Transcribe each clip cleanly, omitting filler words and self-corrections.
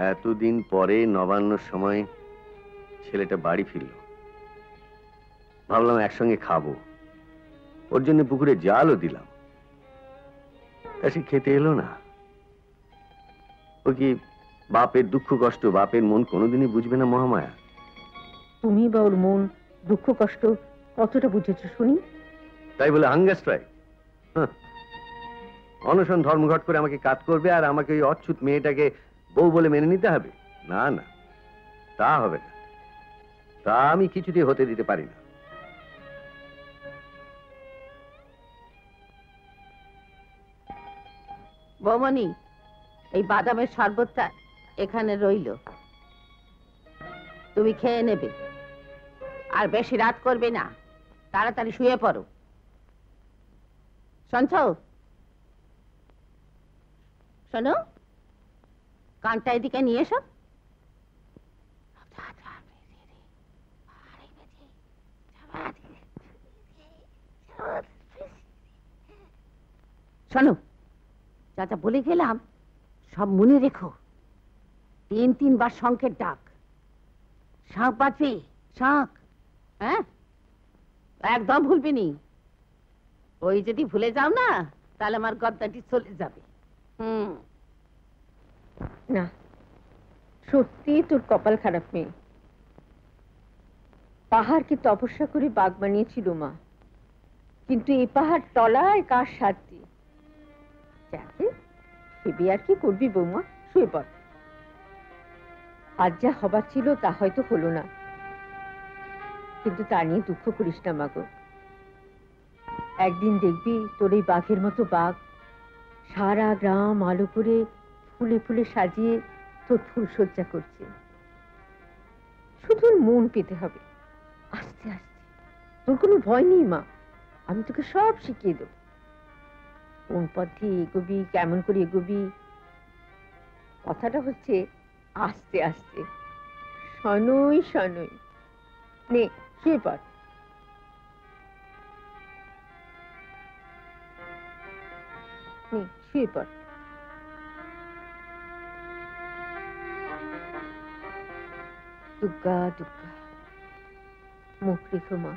এতদিন পরে নবান্নর সময় ছেলেটা বাড়ি ফিরল। ভাবলাম একসঙ্গে খাবো, ওর জন্য পুকুরে জালও দিলাম। তা সে খেতে এলো না। ও কি বাপের দুঃখ কষ্ট, বাপের মন কোনোদিনই বুঝবে না মহামায়া? তুমি বা ওর মন দুঃখ কষ্ট কতটা বুঝেছো শুনি? তাই বলে হাঙ্গার স্ট্রাইক? অনশন ধর্মঘট করে আমাকে কাজ করবে আর আমাকে ওই অচ্ছুত মেয়েটাকে বউ বলে মেনে নিতে হবে? না না, তা হবে না, তা আমি কিছুতেই হতে দিতে পারি না। বৌমনি, এই বাদামের শরবতটা এখানে রইল, তুমি খেয়ে নেবে। আর বেশি রাত করবে না, তাড়াতাড়ি শুয়ে পড়ো। শুনছ? শোনো, কানটা এদিকে নিয়ে এসো। শোনো, যা যা বলে গেলাম সব মনে রেখো। 3 বার শঙ্খের ডাক, শাঁখ বাজবে, শাঁখ। হ্যাঁ, একদম ভুলবি নি। ওই যদি ভুলে যাও না, তাহলে আমার গদ্দাটি চলে যাবে। না, সত্যি তোর কপাল খারাপ মেয়ে। পাহাড়কে তপস্যা করে বাঘ বানিয়েছিল মা, কিন্তু এই পাহাড় তলায় কার সাথ দিয়ে? যাকে ভেবে আর কি করবি বৌমা, শুয়ে পড়। আজ যা হবার ছিল তা হয়তো হলো না, কিন্তু তা নিয়ে দুঃখ করিস না মাগো। একদিন দেখবি তোর এই বাঘের মতো বাঘ সারা গ্রাম আলো করে ফুলে ফুলে সাজিয়ে তোর ফুলসজ্জা করছে। শুধু মন পেতে হবে, আস্তে আস্তে। তোর কোনো ভয় নেই মা, আমি তোকে সব শিখিয়ে দেব। কোন পথে এগোবি, কেমন করে এগোবি। কথাটা হচ্ছে আস্তে আস্তে, শনই শনই। নে শুয়ে পড়। নে শুয়ে পড়। দুর্গা দুর্গা, মুখ রেখো মা।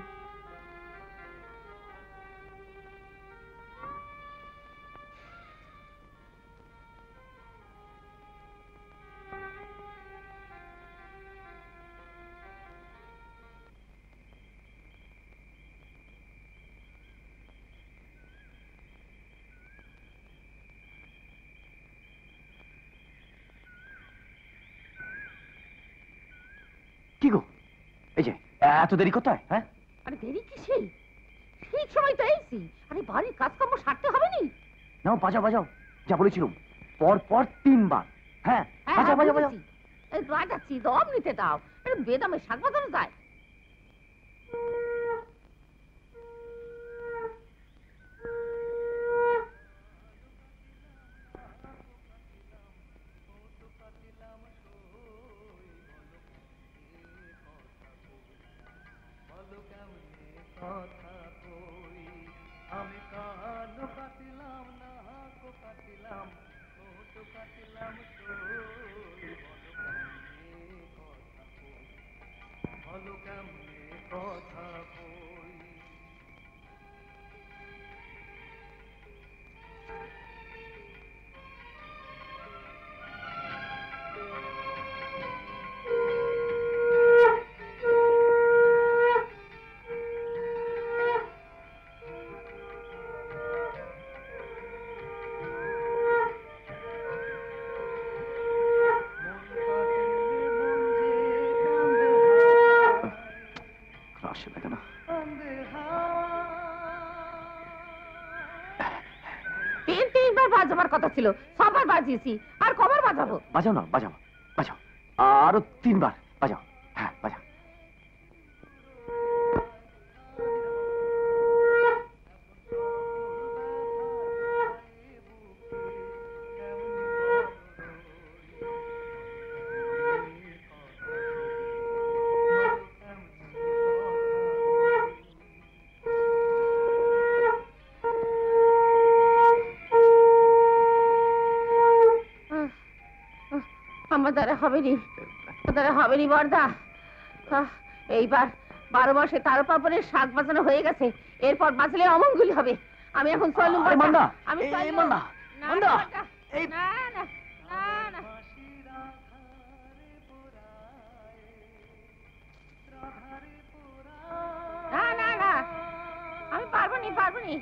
কি গো, এই যে এত দেরি কোথায়? হ্যাঁ, আরে দেরি কিসের, ঠিক সময় তো এসেছি। আরে বাড়ির কাজকর্ম সারতে হবে নি? নাও বাজাও বাজাও, যা বলেছিলাম পর পর 3 বার। হ্যাঁ, বাজাও বাজাও বাজাও। এই বাজাচ্ছি, দম নিতে দাও। এটা বেদামের শাক বাজানো যায়? বাজাবার কথা ছিল, সবার বাজিয়েছি, আর কবার বাজাবো? বাজাও না, বাজাও বাজাও, আরো 3 বার বাজাও। হ্যাঁ বাজাও। আমার দ্বারা হবে নি, আমার দ্বারা হবে নি বর্দা। এইবার 12 মাসে 13 পাপড়ের শাক বাজানো হয়ে গেছে, এরপর বাঁচলে অমঙ্গল হবে। আমি এখন চলুম আরে মান্না, আমি এই চললুম। মান্না, না, মান্না, বর্দা, এই না না না না না না না, আমি পারবো নি, পারবো নি।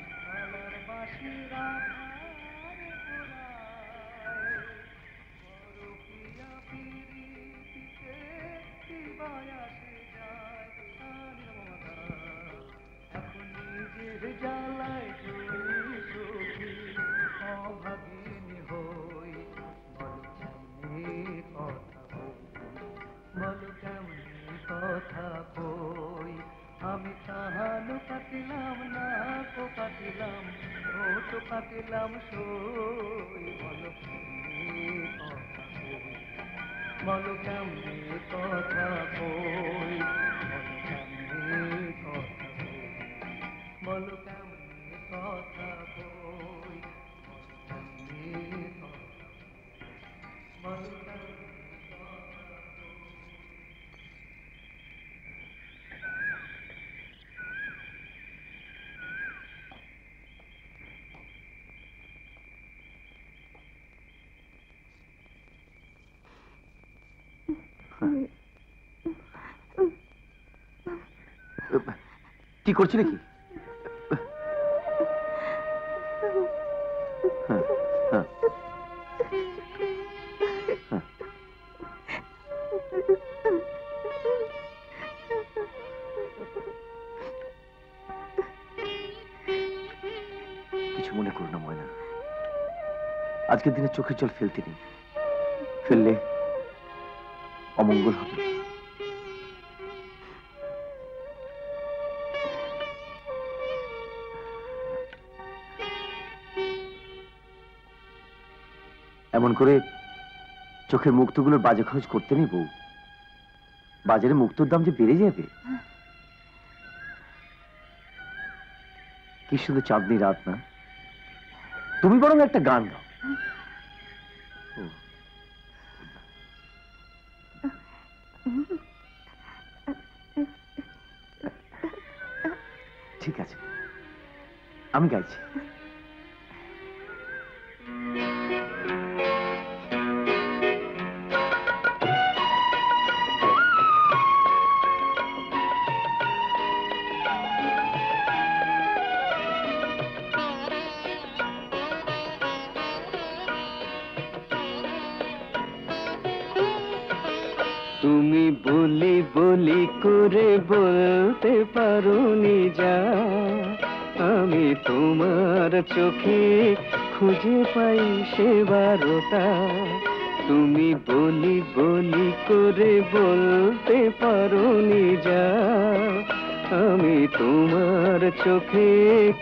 আমি তাহানো কাটিলাম না তো কাটিলাম ও তো কাটিলাম সই বলো কেমনে কথা কই, বলো কেমনে কথা কই, বলো কেমনে কথা কই, বলো কেমনে কি করছি নাকি? কিছু মনে করো না ময়না, আজকের দিনে চোখের জল ফেলতে নেই, ফেললে অমঙ্গল হবে। এমন করে চোখের মুক্তগুলোর বাজে খরচ করতে নেই বউ, বাজারে মুক্তোর দাম যে বেড়ে যাবে। কি শুধু চাঁদনি রাত না, তুমি বরং একটা গান গাও। ঠিক আছে, আমি গাইছি। তুমি বলি বলি করে বলতে পারোনি যা, আমি তোমার চোখে খুঁজে পাই সে বারোটা। তুমি বলি বলি করে বলতে পারোনি যা, আমি তোমার চোখে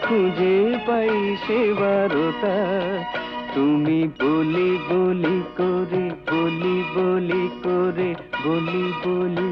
খুঁজে পাই সে বারোটা। তুমি বলি বলি করে বলি বলি করে বলি বলি